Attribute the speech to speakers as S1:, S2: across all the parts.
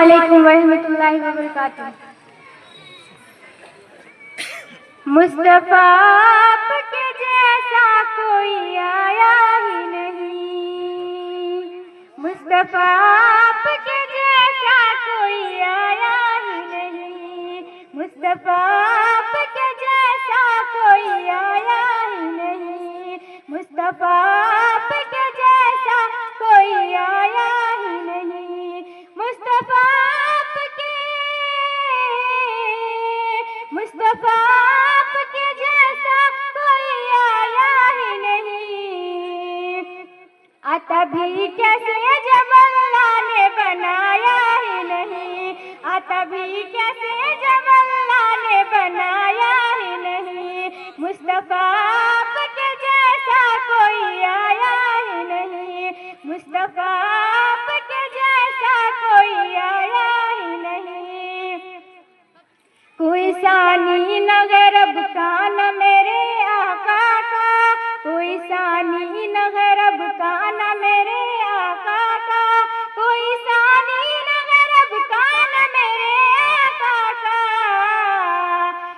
S1: علیکم ورحمۃ اللہ وبرکاتہ۔ مصطفیٰ آپ کے جیسا کوئی آیا ہی نہیں، مصطفیٰ آپ کے جیسا کوئی آیا ہی نہیں، مصطفیٰ آپ کے جیسا کوئی آیا ہی نہیں، مصطفیٰ آپ کے جیسا کوئی آیا ہی نہیں، مصطفیٰ آپ کے مصطفیٰ آپ کے جیسا کوئی آیا ہی نہیں، آتا بھی کیسے جب اللہ نے بنایا ہی نہیں، آتا بھی کیسے جب اللہ نے بنایا ہی نہیں، مصطفیٰ آپ کے جیسا کوئی آیا ہی نہیں، مصطفیٰ آپ کے جیسا کوئی آیا ہی نہیں، کوئی ثانی نہ غیرب کا نہ میرے آقا کا، کوئی ثانی نہ غیرب کا نہ میرے آقا کا، کوئی ثانی نہ غیرب کا نہ میرے آقا کا،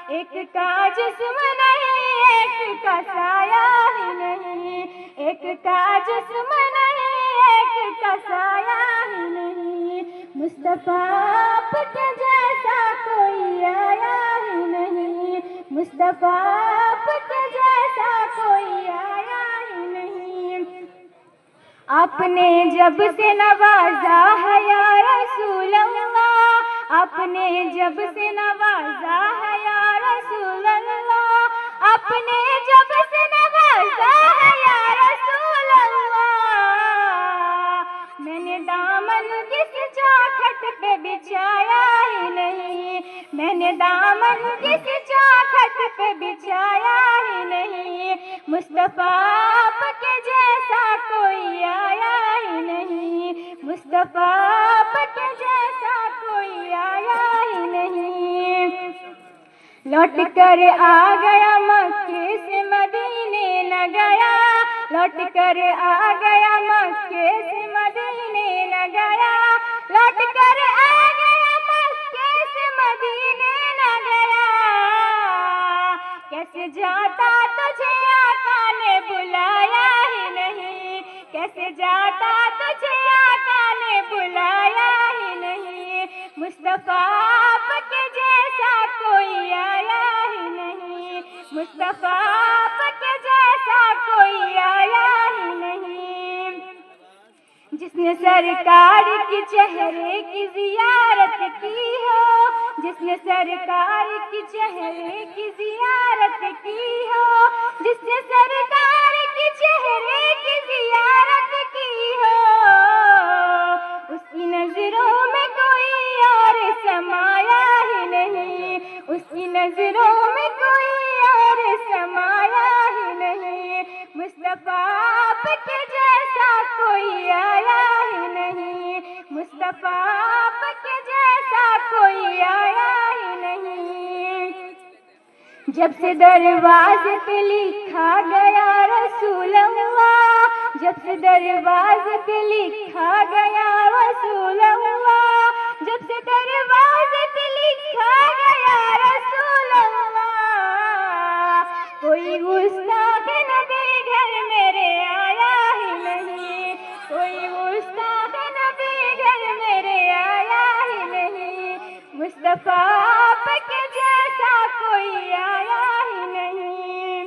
S1: ایک کا جسم نہیں ایک کا سایہ ہی نہیں، ایک کا جسم نہیں ایک کا سایہ ہی نہیں، مصطفیٰ آپ کے جیسا کوئی آیا ہی نہیں، مصطفیٰ آپ کے جیسا کوئی آیا ہی نہیں، آپ نے جب سے نوازا ہے یا رسول اللہ، آپ نے جب سے نوازا ہے یا رسول اللہ، آپ نے جب سے نوازا ہے یا رسول اللہ، میں نے دامن کس چوکھٹ پہ بچھایا ہی نہیں، میں نے دامن کس چوکھٹ پہ بچھایا ہی نہیں، مصطفیٰ آپ کے جیسا کوئی آیا ہی نہیں، مصطفیٰ آپ کے جیسا کوئی آیا ہی نہیں، لوٹ کر آ گیا مکے سے مدینے نہ گیا، لوٹ کر آ گیا مکے سے مدینے نہ گیا، لوٹ کر آ گیا مکے سے مدینے نہ گیا، کیسے جاتا تجھے آقا نے بلایا ہی نہیں، کیسے جاتا تجھے آقا نے بلایا ہی نہیں، مصطفیٰ آپ کے جیسا کوئی آیا ہی نہیں، مصطفیٰ آپ کے جیسا کوئی آیا ہی نہیں، جس نے سرکار کی چہرے کی زیارت کی ہو، جس نے سرکار کی چہرے کی زیارت کی ہو، جس نے سرکار کی چہرے کی زیارت کی ہو، اس کی نظروں میں کوئی اور سمایا ہی نہیں، اس کی نظروں میں کوئی اور سمایا ہی نہیں، مصطفیٰ آپ کے جیسا کوئی آیا ہی نہیں، مصطفیٰ آپ کے جیسا کوئی آیا ہی نہیں، جب سے دروازے پہ لکھا گیا رسول اللہ، جب سے دروازے پہ لکھا گیا رسول اللہ، جب سے دروازے پہ لکھا گیا رسول اللہ، کوئی گستاخ نبی گھر میرے آیا ہی نہیں، کوئی گستاخ نبی گھر میرے آیا ہی نہیں، مصطفیٰ آپ کے جیسا کوئی آیا ہی نہیں،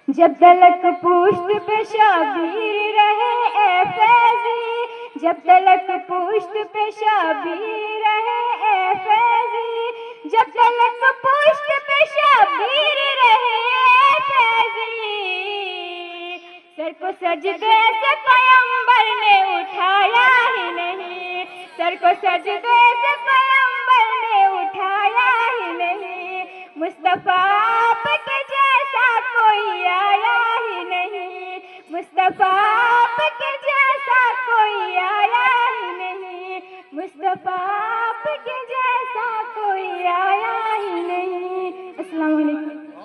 S1: جب تلک پشت پہ شبیر رہے اے فیضی، جب تلک پشت پہ شبیر رہے اے فیضی، جب تلک پشت پہ شبیر رہے اے فیضی، سر کو سجدے سے پیغمبر نے اٹھایا ہی نہیں، سر کو سجدے سے پیغمبر نے اٹھایا ہی نہیں، مصطفیٰ آپ کے جیسا کوئی آیا ہی نہیں، مصطفیٰ آپ کے جیسا کوئی آیا ہی نہیں، مصطفیٰ